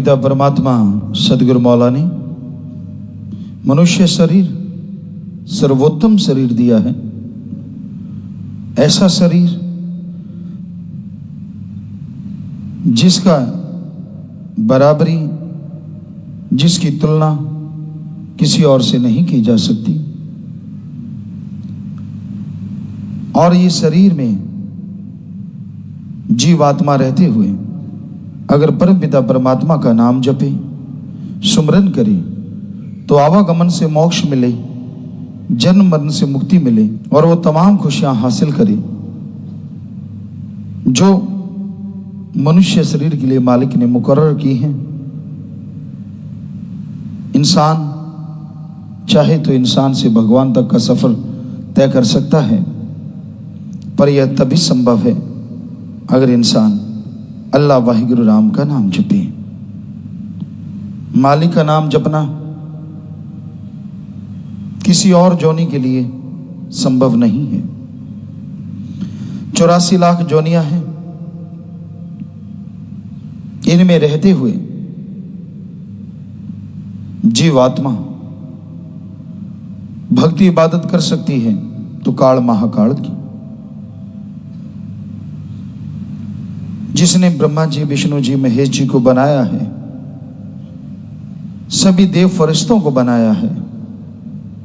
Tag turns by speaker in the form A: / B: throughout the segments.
A: पिता परमात्मा सदगुरु मौला ने मनुष्य शरीर सर्वोत्तम शरीर दिया है। ऐसा शरीर जिसका बराबरी, जिसकी तुलना किसी और से नहीं की जा सकती। और ये शरीर में जीवात्मा रहते हुए अगर परमपिता परमात्मा का नाम जपे, सुमरन करे, तो आवागमन से मोक्ष मिले, जन्म मरण से मुक्ति मिले और वो तमाम खुशियां हासिल करे जो मनुष्य शरीर के लिए मालिक ने मुकर्रर की हैं। इंसान चाहे तो इंसान से भगवान तक का सफर तय कर सकता है, पर यह तभी संभव है अगर इंसान अल्लाह वाहिगुरु राम का नाम जपे। मालिक का नाम जपना किसी और जोनी के लिए संभव नहीं है। 84 लाख जोनियां हैं, इनमें रहते हुए जीवात्मा भक्ति इबादत कर सकती है तो काल महाकाल की। जिसने ब्रह्मा जी, विष्णु जी, महेश जी को बनाया है, सभी देव फरिश्तों को बनाया है,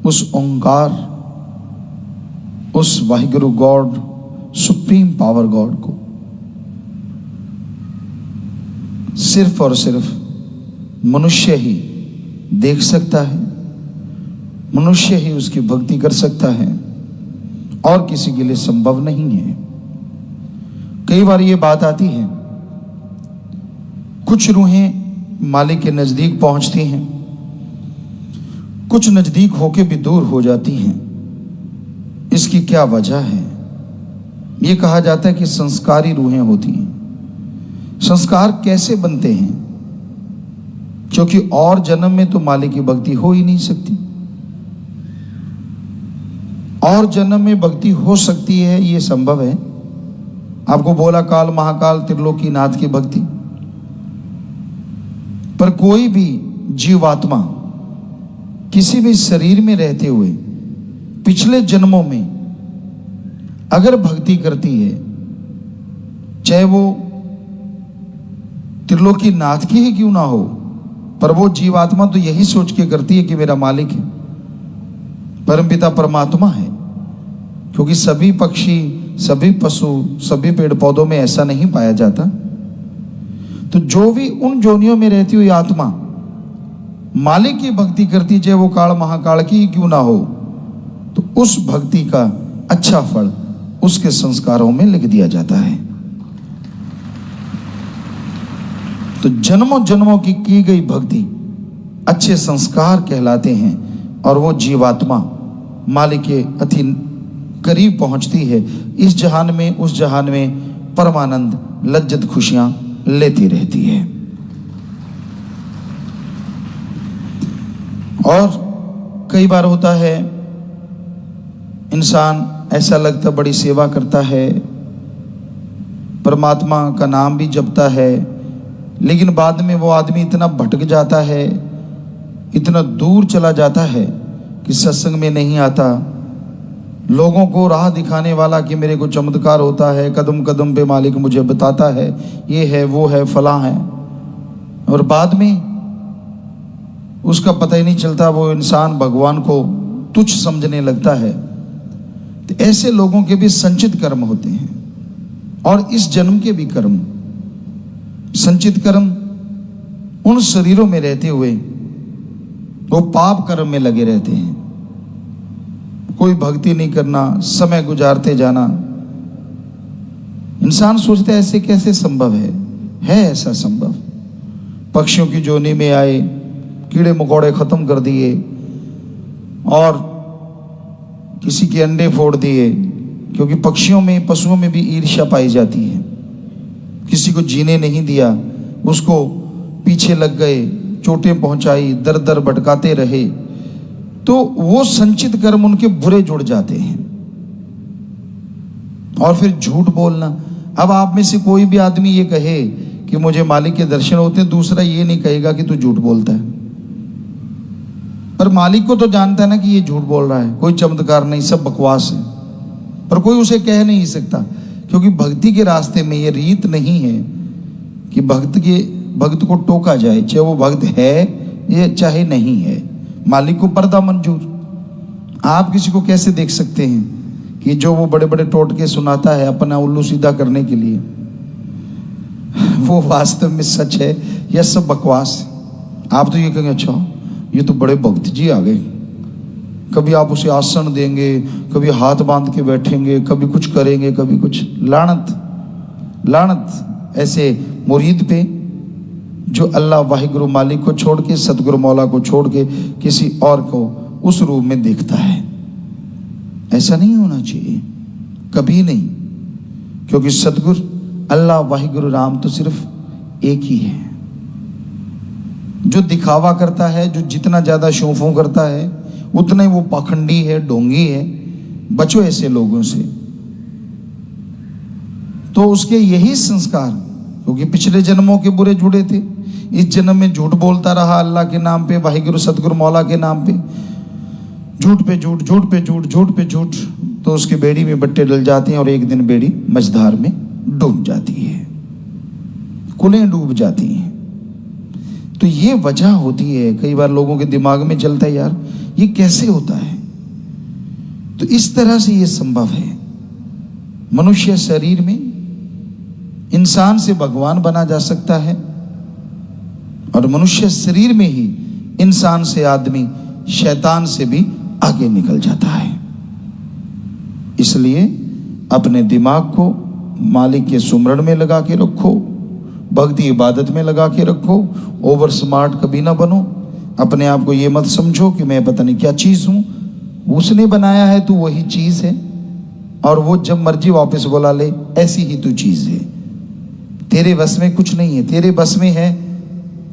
A: उस ओंकार, उस Waheguru God, supreme power God को सिर्फ और सिर्फ मनुष्य ही देख सकता है, मनुष्य ही उसकी भक्ति कर सकता है और किसी के लिए संभव नहीं है। कई बार ये बात आती है, कुछ रूहें मालिक के नजदीक पहुंचती हैं, कुछ नजदीक होके भी दूर हो जाती हैं। इसकी क्या वजह है? ये कहा जाता है कि संस्कारी रूहें होती हैं। संस्कार कैसे बनते हैं? क्योंकि और जन्म में तो मालिक की भक्ति हो ही नहीं सकती। और जन्म में भक्ति हो सकती है, ये संभव है। आपको बोला काल महाकाल त्रिलोकी नाथ की भक्ति, पर कोई भी जीवात्मा किसी भी शरीर में रहते हुए पिछले जन्मों में अगर भक्ति करती है, चाहे वो त्रिलोकी नाथ की ही क्यों ना हो, पर वो जीवात्मा तो यही सोच के करती है कि मेरा मालिक है, परमपिता परमात्मा है। क्योंकि सभी पक्षी, सभी पशु, सभी पेड़ पौधों में ऐसा नहीं पाया जाता। तो जो भी उन जोनियों में रहती हुई आत्मा मालिक की भक्ति करती, चाहे वो काल महाकाल की ही क्यों ना हो, तो उस भक्ति का अच्छा फल उसके संस्कारों में लिख दिया जाता है। तो जन्मों जन्मों की गई भक्ति अच्छे संस्कार कहलाते हैं और वो जीवात्मा मालिक के अति करीब पहुंचती है। इस जहान में, उस जहान में परमानंद, लज्जत, खुशियां लेती रहती है। और कई बार होता है, इंसान ऐसा लगता बड़ी सेवा करता है, परमात्मा का नाम भी जपता है, लेकिन बाद में वो आदमी इतना भटक जाता है, इतना दूर चला जाता है कि सत्संग में नहीं आता। लोगों को राह दिखाने वाला कि मेरे को चमत्कार होता है, कदम कदम पे मालिक मुझे बताता है, ये है, वो है, फलां है, और बाद में उसका पता ही नहीं चलता। वो इंसान भगवान को तुच्छ समझने लगता है। तो ऐसे लोगों के भी संचित कर्म होते हैं और इस जन्म के भी कर्म। संचित कर्म उन शरीरों में रहते हुए वो पाप कर्म में लगे रहते हैं। कोई भक्ति नहीं करना, समय गुजारते जाना। इंसान सोचता है ऐसे कैसे संभव है ऐसा संभव। पक्षियों की जोनी में आए, कीड़े मकोड़े खत्म कर दिए और किसी के अंडे फोड़ दिए, क्योंकि पक्षियों में, पशुओं में भी ईर्ष्या पाई जाती है। किसी को जीने नहीं दिया, उसको पीछे लग गए, चोटें पहुंचाई, दर दर भटकाते रहे, तो वो संचित कर्म उनके बुरे जुड़ जाते हैं। और फिर झूठ बोलना। अब आप में से कोई भी आदमी ये कहे कि मुझे मालिक के दर्शन होते हैं, दूसरा ये नहीं कहेगा कि तू झूठ बोलता है। पर मालिक को तो जानता है ना कि ये झूठ बोल रहा है, कोई चमत्कार नहीं, सब बकवास है। पर कोई उसे कह नहीं सकता, क्योंकि भक्ति के रास्ते में ये रीत नहीं है कि भक्त को टोका जाए, चाहे वो भक्त है या चाहे नहीं है। मालिक को पर्दा मंजूर। आप किसी को कैसे देख सकते हैं कि जो वो बड़े बड़े टोटके सुनाता है अपना उल्लू सीधा करने के लिए, वो वास्तव में सच है या सब बकवास है? आप तो ये कहेंगे अच्छा ये तो बड़े भक्त जी आ गए, कभी आप उसे आसन देंगे, कभी हाथ बांध के बैठेंगे, कभी कुछ करेंगे, कभी कुछ। लानत ऐसे मुरीद पे जो अल्लाह वाहिगुरु मालिक को छोड़ के, सतगुरु मौला को छोड़ के किसी और को उस रूप में देखता है। ऐसा नहीं होना चाहिए, कभी नहीं, क्योंकि सतगुरु अल्लाह वाहिगुरु राम तो सिर्फ एक ही है। जो दिखावा करता है, जो जितना ज्यादा शौफों करता है, उतना ही वो पाखंडी है, ढोंगी है। बचो ऐसे लोगों से। तो उसके यही संस्कार, क्योंकि पिछले जन्मों के बुरे जुड़े थे, इस जन्म में झूठ बोलता रहा अल्लाह के नाम पे, वाहिगुरु सतगुरु मौला के नाम पे, झूठ पे झूठ, झूठ पे झूठ, झूठ पे झूठ, तो उसकी बेड़ी में बट्टे डल जाते हैं और एक दिन बेड़ी मझधार में डूब जाती है, कुलें डूब जाती हैं। तो ये वजह होती है। कई बार लोगों के दिमाग में चलता है यार ये कैसे होता है? तो इस तरह से ये संभव है। मनुष्य शरीर में इंसान से भगवान बना जा सकता है, और मनुष्य शरीर में ही इंसान से आदमी शैतान से भी आगे निकल जाता है। इसलिए अपने दिमाग को मालिक के सुमरण में लगा के रखो, भक्ति इबादत में लगा के रखो। ओवर स्मार्ट कभी ना बनो। अपने आप को ये मत समझो कि मैं पता नहीं क्या चीज हूं। उसने बनाया है तो वही चीज है, और वो जब मर्जी वापस बुला ले, ऐसी ही तू चीज है। तेरे बस में कुछ नहीं है। तेरे बस में है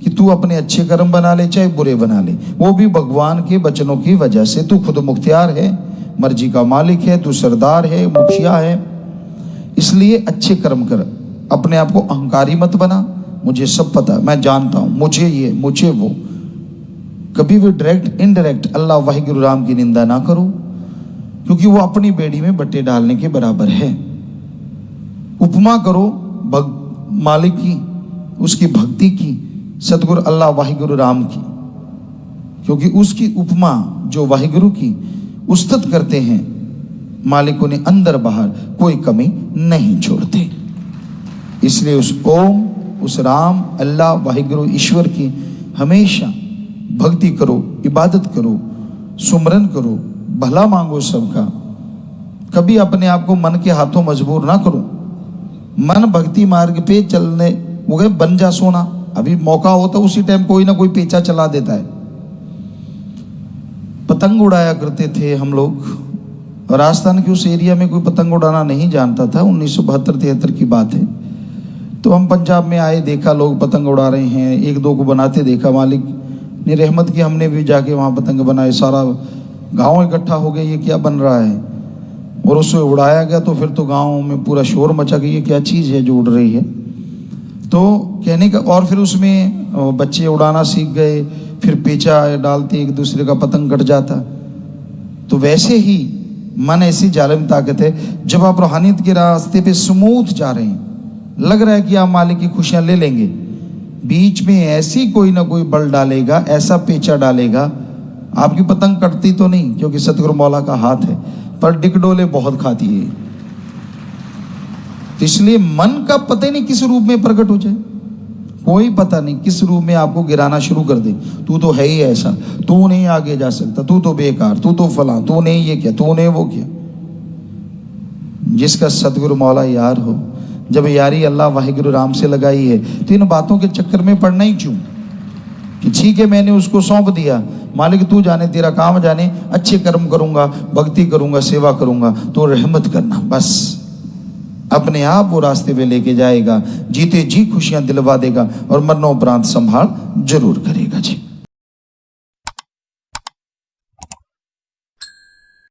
A: कि तू अपने अच्छे कर्म बना ले चाहे बुरे बना ले, वो भी भगवान के वचनों की वजह से। तू खुद मुख्तियार है, मर्जी का मालिक है, तू सरदार है, मुखिया है। इसलिए अच्छे कर्म कर, अपने आप को अहंकारी मत बना। मुझे सब पता, मैं जानता हूं, मुझे ये मुझे वो। कभी भी डायरेक्ट इनडायरेक्ट अल्लाह वाहिगुरु राम की निंदा ना करो, क्योंकि वो अपनी बेड़ी में बट्टे डालने के बराबर है। उपमा करो मालिक की, उसकी भक्ति की, सतगुरु अल्लाह वाहिगुरु राम की, क्योंकि उसकी उपमा जो वाहिगुरु की उस्तत करते हैं, मालिक उन्हें अंदर बाहर कोई कमी नहीं छोड़ते। इसलिए उस ओम, उस राम, अल्लाह वाहिगुरु ईश्वर की हमेशा भक्ति करो, इबादत करो, सुमरन करो, भला मांगो सबका। कभी अपने आप को मन के हाथों मजबूर ना करो। मन भक्ति मार्ग पे चलने वो गए बन जा सोना। अभी मौका होता उसी टाइम कोई ना कोई पेचा चला देता है। पतंग उड़ाया करते थे हम लोग, राजस्थान के उस एरिया में कोई पतंग उड़ाना नहीं जानता था। 1972-73 की बात है। तो हम पंजाब में आए, देखा लोग पतंग उड़ा रहे हैं, एक दो को बनाते देखा। मालिक ने रहमत की, हमने भी जाके वहाँ पतंग बनाए। सारा गांव इकट्ठा हो गया, ये क्या बन रहा है, और उससे उड़ाया गया। तो फिर तो गांव में पूरा शोर मचा कि ये क्या चीज़ है जो उड़ रही है। तो कहने का, और फिर उसमें बच्चे उड़ाना सीख गए, फिर पेचा डालते, एक दूसरे का पतंग कट जाता। तो वैसे ही मन ऐसी जालिम ताकत है, जब आप रूहानियत के रास्ते पे स्मूथ जा रहे हैं, लग रहा है कि आप मालिक की खुशियां ले लेंगे, बीच में ऐसी कोई ना कोई बल डालेगा, ऐसा पेचा डालेगा, आपकी पतंग कटती तो नहीं क्योंकि सतगुरु मौला का हाथ है, पर डिकडोले बहुत खाती है। तो इसलिए मन का पता ही नहीं किस रूप में प्रकट हो जाए, कोई पता नहीं किस रूप में आपको गिराना शुरू कर दे। तू तो है ही ऐसा, तू नहीं आगे जा सकता, तू तो बेकार, तू तो फला, तू ने ये किया, तू ने वो किया। जिसका सतगुरु मौला यार हो, जब यारी अल्लाह वाहिगुरु राम से लगाई है, तो इन बातों के चक्कर में पड़ना ही क्यों कि ठीक है मैंने उसको सौंप दिया, मालिक तू जाने, तेरा काम जाने, अच्छे कर्म करूंगा, भक्ति करूंगा, सेवा करूंगा, तो रहमत करना। बस अपने आप वो रास्ते पे लेके जाएगा, जीते जी खुशियां दिलवा देगा और मरणोपरांत संभाल जरूर करेगा।